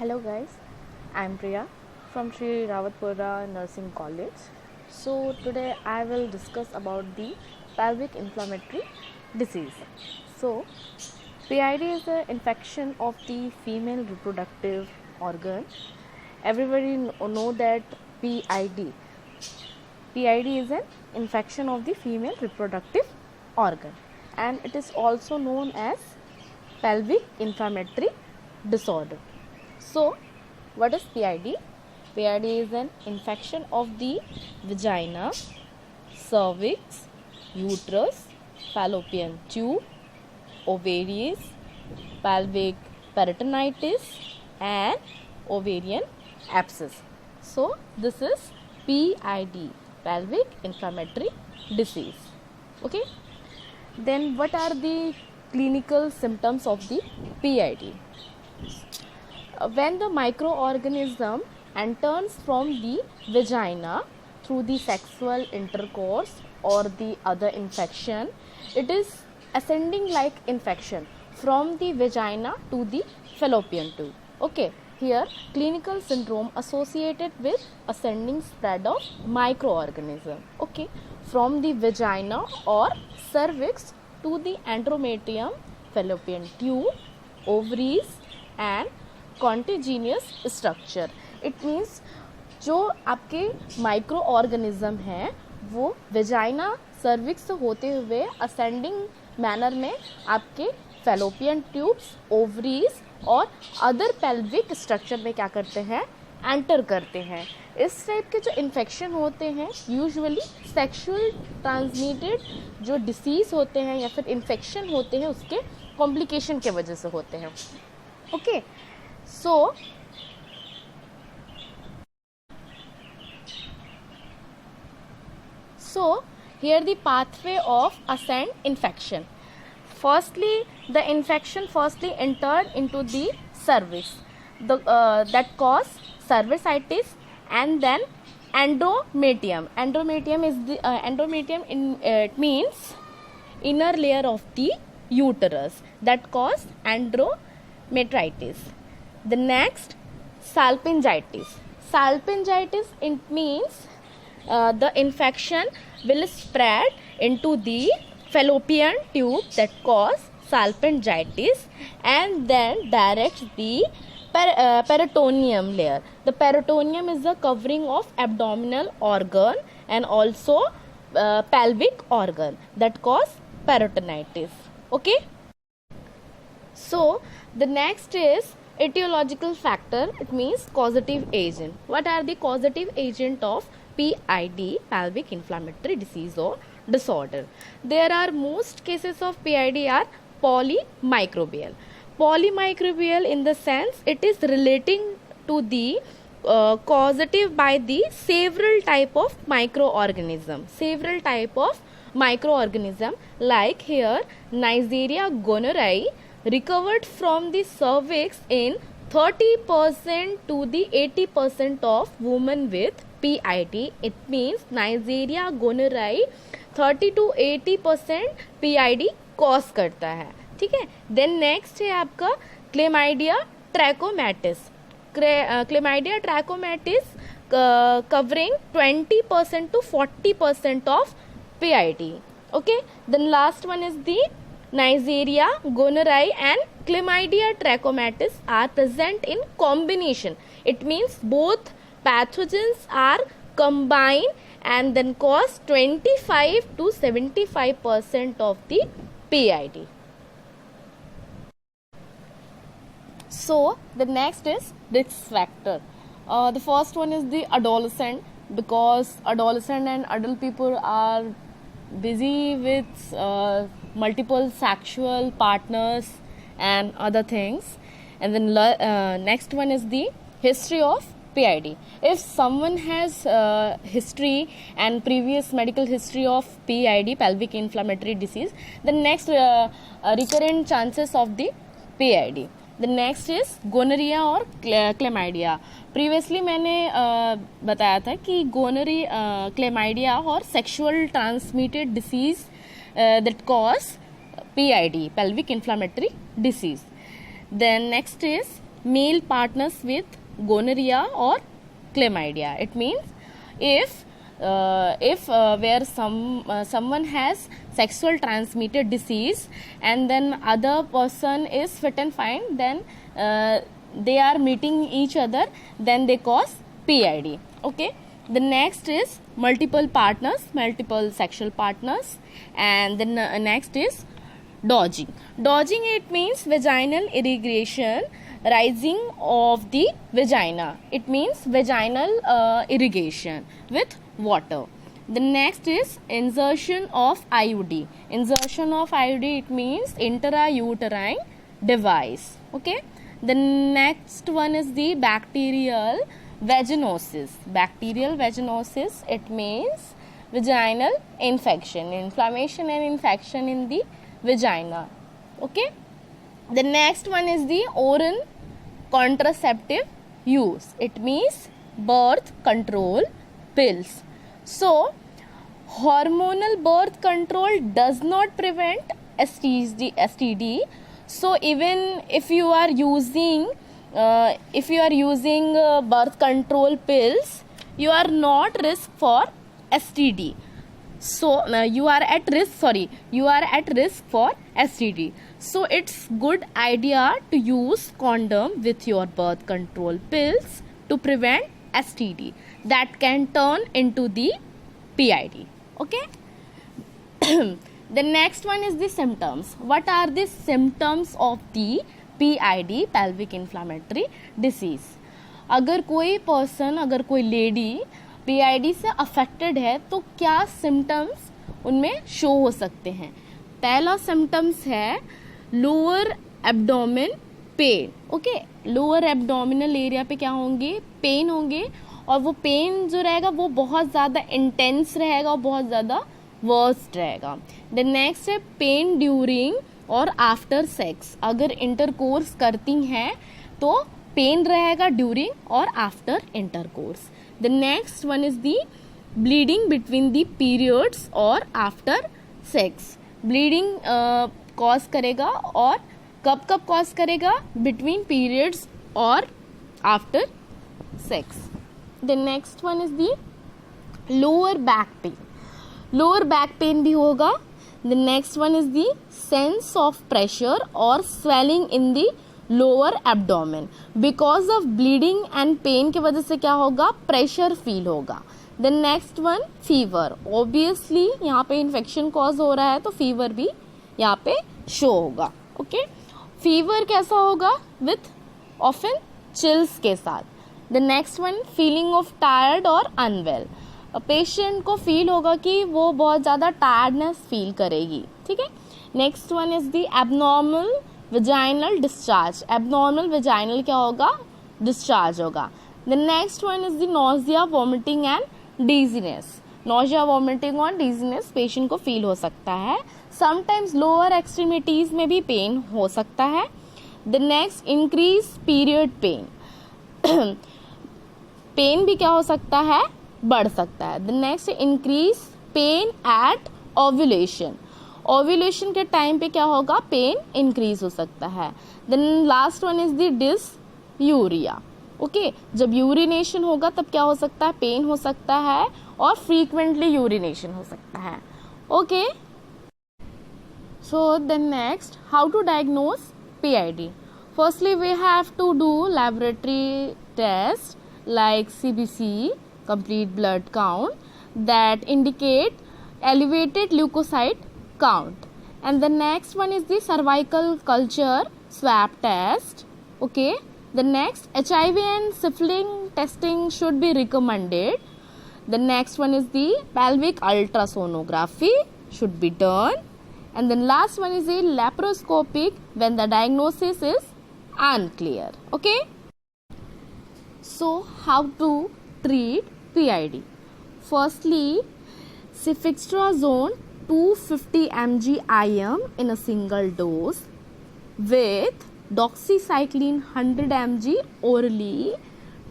Hello guys, I'm Priya from Sri Rawatpura Nursing College. So today I will discuss about the pelvic inflammatory disease. So PID is an infection of the female reproductive organ. Everybody know that PID. PID is an infection of the female reproductive organ and it is also known as pelvic inflammatory disorder. So, what is PID? PID is an infection of the vagina, cervix, uterus, fallopian tube, ovaries, pelvic peritonitis, and ovarian abscess. So, this is PID, pelvic inflammatory disease. Okay. Then, what are the clinical symptoms of the PID? When the microorganism enters from the vagina through the sexual intercourse or the other infection, it is ascending like infection from the vagina to the fallopian tube. Okay, here clinical syndrome associated with ascending spread of microorganism. Okay, from the vagina or cervix to the endometrium, fallopian tube, ovaries and contiguous structure. It means जो आपके micro organism हैं वो vagina cervix से होते हुए ascending manner में आपके fallopian tubes, ovaries और अदर पेल्विक स्ट्रक्चर में क्या करते हैं, एंटर करते हैं. इस टाइप के जो इन्फेक्शन होते हैं यूजुअली सेक्सुअल ट्रांसमिटेड जो डिसीज़ होते हैं या फिर इन्फेक्शन होते हैं उसके कॉम्प्लिकेशन के वजह से होते हैं. Okay. So here the pathway of ascent infection. Firstly, the infection entered into the cervix, that cause cervicitis, and then endometrium. It means inner layer of the uterus, that cause endometritis. The next, salpingitis. Salpingitis, it means the infection will spread into the fallopian tube, that cause salpingitis, and then directs the peritoneum layer. The peritoneum is the covering of abdominal organ and also pelvic organ, that cause peritonitis. Okay. So the next is etiological factor. It means causative agent. What are the causative agent of PID, pelvic inflammatory disease or disorder? There are most cases of PID are polymicrobial. Polymicrobial in the sense it is relating to the causative by the several type of microorganism. Several type of microorganism like here Neisseria gonorrhoeae recovered from the cervix in 30% to the 80% of women with PID. It means Neisseria gonorrhoeae 30 to 80% PID cause करता है. ठीक है. Then next है आपका chlamydia trachomatis. Chlamydia trachomatis covering 20% to 40% of PID. Okay. Then last one is the Neisseria gonorrhoeae and Chlamydia trachomatis are present in combination. It means both pathogens are combined and then cause 25 to 75% of the PID. So the next is risk factor. The first one is the adolescent, because adolescent and adult people are busy with multiple sexual partners and other things. And then next one is the history of PID. If someone has history and previous medical history of PID, pelvic inflammatory disease, the next recurrent chances of the PID. The next is गोनरिया और chlamydia. Previously मैंने बताया था कि गोनरी chlamydia और sexual transmitted disease that cause PID, pelvic inflammatory disease. Then next is male partners with gonorrhea or chlamydia. It means if where someone has sexual transmitted disease and then other person is fit and fine, then they are meeting each other, then they cause PID. Okay. The next is multiple sexual partners, and then next is dodging. Dodging, it means vaginal irrigation, rising of the vagina. It means vaginal irrigation with water. The next is insertion of IUD. Insertion of IUD, it means intrauterine device. Okay. The next one is the bacterial vaginosis. Bacterial vaginosis, it means vaginal infection, inflammation and infection in the vagina. Okay. The next one is the oral contraceptive use. It means birth control pills. So hormonal birth control does not prevent STD. So even if you are using birth control pills, you are not risk for STD. So you are at risk for STD. So it's good idea to use condom with your birth control pills to prevent STD that can turn into the PID. Okay. The next one is the symptoms. What are the symptoms of the PID, pelvic inflammatory disease? अगर कोई lady PID से affected है तो क्या symptoms उनमें show हो सकते हैं? पहला सिम्टम्स है lower abdomen pain. Okay, lower abdominal area पे क्या होंगे? पेन होंगे, और वो पेन जो रहेगा वो बहुत ज़्यादा इंटेंस रहेगा और बहुत ज़्यादा वर्स्ट रहेगा. द नेक्स्ट है पेन ड्यूरिंग और आफ्टर सेक्स. अगर इंटरकोर्स करती हैं तो पेन रहेगा ड्यूरिंग और after intercourse. The next one is the bleeding between the periods और आफ्टर सेक्स. ब्लीडिंग कॉज करेगा, और कब कॉज करेगा? बिटवीन पीरियड्स और after sex. The next one is the lower back pain. Lower back pain भी होगा. The next one is the sense of pressure और swelling in the lower abdomen. Because of bleeding and pain की वजह से क्या होगा? Pressure feel होगा. The next one fever. Obviously यहाँ पे इन्फेक्शन कॉज हो रहा है तो फीवर भी यहाँ पे शो होगा. ओके, फीवर कैसा होगा? विथ ऑफन चिल्स के साथ. The next one feeling of tired और अनवेल. पेशेंट को फील होगा कि वो बहुत ज़्यादा टायर्डनेस फील करेगी. ठीक है. Next one is the abnormal vaginal discharge. Abnormal vaginal क्या होगा? डिस्चार्ज होगा. The next one is the nausea, vomiting and dizziness. Nausea, vomiting और डिजीनेस पेशेंट को फील हो सकता है. समटाइम्स लोअर एक्सट्रीमिटीज में भी पेन हो सकता है. The next increase period pain. Pain भी क्या हो सकता है? बढ़ सकता है. The next increase pain at ovulation. Ovulation के टाइम पे क्या होगा? पेन इंक्रीज हो सकता है. Then last one is the dysuria. Okay, जब यूरिनेशन होगा तब क्या हो सकता है? पेन हो सकता है और फ्रीक्वेंटली यूरिनेशन हो सकता है. Okay, so then next, how to diagnose PID. Firstly, we have to do laboratory tests like CBC, complete blood count, that indicate elevated leukocyte count. And the next one is the cervical culture swab test. Okay. The next, HIV and syphilis testing should be recommended. The next one is the pelvic ultrasonography should be done. And then last one is the laparoscopic when the diagnosis is unclear. Okay. So how to treat PID? Firstly, cefixtrazone 250 mg IM in a single dose with doxycycline 100 mg orally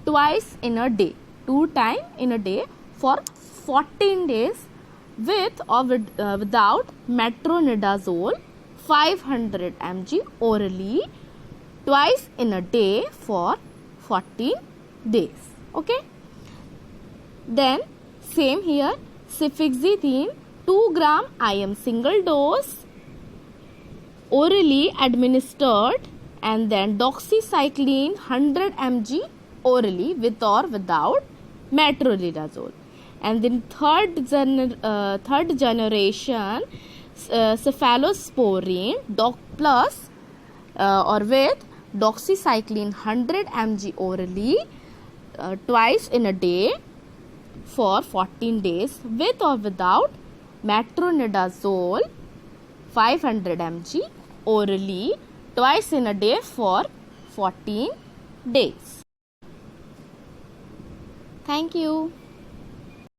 twice in a day, 2 times in a day for 14 days, with or without metronidazole 500 mg orally twice in a day for 14 days. Okay. Then same here, cefixime 2 gram IM single dose orally administered, and then doxycycline 100 mg orally with or without metronidazole. And then third generation cephalosporin plus or with doxycycline 100 mg orally twice in a day for 14 days with or without metronidazole 500 mg orally twice in a day for 14 days. Thank you.